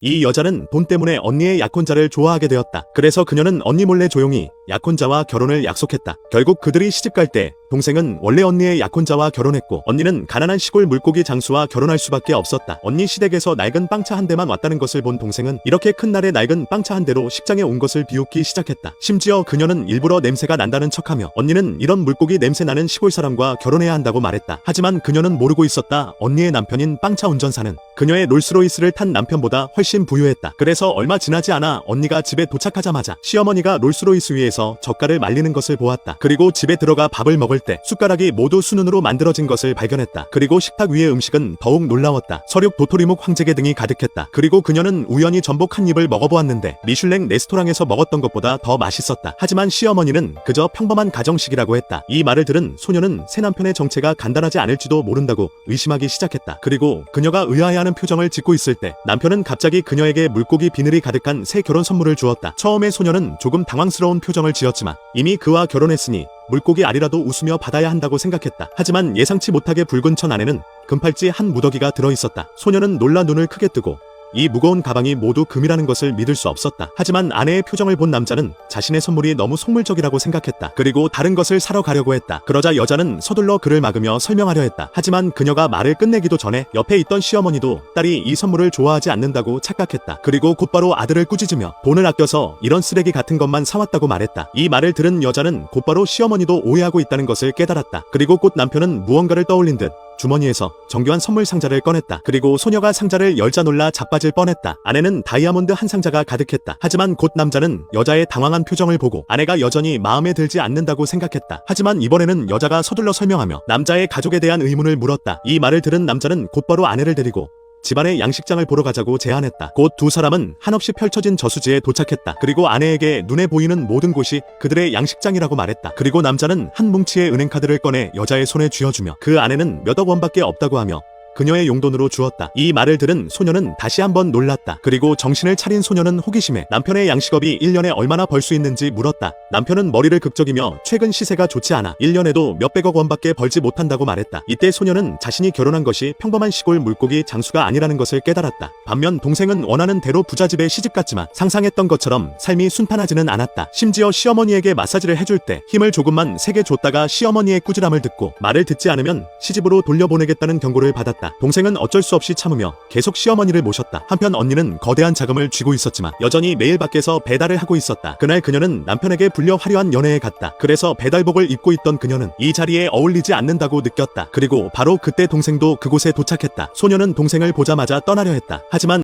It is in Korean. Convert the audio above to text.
이 여자는 돈 때문에 언니의 약혼자를 좋아하게 되었다. 그래서 그녀는 언니 몰래 조용히 약혼자와 결혼을 약속했다. 결국 그들이 시집갈 때 동생은 원래 언니의 약혼자와 결혼했고 언니는 가난한 시골 물고기 장수와 결혼할 수밖에 없었다. 언니 시댁에서 낡은 빵차 한 대만 왔다는 것을 본 동생은 이렇게 큰 날에 낡은 빵차 한 대로 식장에 온 것을 비웃기 시작했다. 심지어 그녀는 일부러 냄새가 난다는 척하며 언니는 이런 물고기 냄새 나는 시골 사람과 결혼해야 한다고 말했다. 하지만 그녀는 모르고 있었다. 언니의 남편인 빵차 운전사는 그녀의 롤스로이스를 탄 남편보다 훨씬 부유했다. 그래서 얼마 지나지 않아 언니가 집에 도착하자마자 시어머니가 롤스로이스 위에서 젓갈을 말리는 것을 보았다. 그리고 집에 들어가 밥을 먹을 때 숟가락이 모두 순은으로 만들어진 것을 발견했다. 그리고 식탁 위의 음식은 더욱 놀라웠다. 서륙, 도토리묵, 황제게 등이 가득했다. 그리고 그녀는 우연히 전복 한 입을 먹어보았는데 미슐랭 레스토랑에서 먹었던 것보다 더 맛있었다. 하지만 시어머니는 그저 평범한 가정식이라고 했다. 이 말을 들은 소녀는 새 남편의 정체가 간단하지 않을지도 모른다고 의심하기 시작했다. 그리고 그녀가 의아해하는 표정을 짓고 있을 때 남편은 갑자기 그녀에게 물고기 비늘이 가득한 새 결혼 선물을 주었다. 처음에 소녀는 조금 당황스러운 표정을 지었지만 이미 그와 결혼했으니 물고기 알이라도 웃으며 받아야 한다고 생각했다. 하지만 예상치 못하게 붉은 천 안에는 금팔찌 한 무더기가 들어있었다. 소녀는 놀라 눈을 크게 뜨고 이 무거운 가방이 모두 금이라는 것을 믿을 수 없었다. 하지만 아내의 표정을 본 남자는 자신의 선물이 너무 속물적이라고 생각했다. 그리고 다른 것을 사러 가려고 했다. 그러자 여자는 서둘러 그를 막으며 설명하려 했다. 하지만 그녀가 말을 끝내기도 전에 옆에 있던 시어머니도 딸이 이 선물을 좋아하지 않는다고 착각했다. 그리고 곧바로 아들을 꾸짖으며 돈을 아껴서 이런 쓰레기 같은 것만 사왔다고 말했다. 이 말을 들은 여자는 곧바로 시어머니도 오해하고 있다는 것을 깨달았다. 그리고 곧 남편은 무언가를 떠올린 듯 주머니에서 정교한 선물 상자를 꺼냈다. 그리고 소녀가 상자를 열자 놀라 자빠질 뻔했다. 안에는 다이아몬드 한 상자가 가득했다. 하지만 곧 남자는 여자의 당황한 표정을 보고 아내가 여전히 마음에 들지 않는다고 생각했다. 하지만 이번에는 여자가 서둘러 설명하며 남자의 가족에 대한 의문을 물었다. 이 말을 들은 남자는 곧바로 아내를 데리고 집안의 양식장을 보러 가자고 제안했다. 곧 두 사람은 한없이 펼쳐진 저수지에 도착했다. 그리고 아내에게 눈에 보이는 모든 곳이 그들의 양식장이라고 말했다. 그리고 남자는 한 뭉치의 은행카드를 꺼내 여자의 손에 쥐어주며 그 안에는 몇억 원밖에 없다고 하며 그녀의 용돈으로 주었다. 이 말을 들은 소녀는 다시 한번 놀랐다. 그리고 정신을 차린 소녀는 호기심에 남편의 양식업이 1년에 얼마나 벌 수 있는지 물었다. 남편은 머리를 극적이며 최근 시세가 좋지 않아 1년에도 몇백억 원밖에 벌지 못한다고 말했다. 이때 소녀는 자신이 결혼한 것이 평범한 시골 물고기 장수가 아니라는 것을 깨달았다. 반면 동생은 원하는 대로 부잣집에 시집갔지만 상상했던 것처럼 삶이 순탄하지는 않았다. 심지어 시어머니에게 마사지를 해줄 때 힘을 조금만 세게 줬다가 시어머니의 꾸지람을 듣고 말을 듣지 않으면 시집으로 돌려보내겠다는 경고를 받았다. 동생은 어쩔 수 없이 참으며 계속 시어머니를 모셨다. 한편 언니는 거대한 자금을 쥐고 있었지만 여전히 매일 밖에서 배달을 하고 있었다. 그날 그녀는 남편에게 불려 화려한 연애에 갔다. 그래서 배달복을 입고 있던 그녀는 이 자리에 어울리지 않는다고 느꼈다. 그리고 바로 그때 동생도 그곳에 도착했다. 소녀는 동생을 보자마자 떠나려 했다. 하지만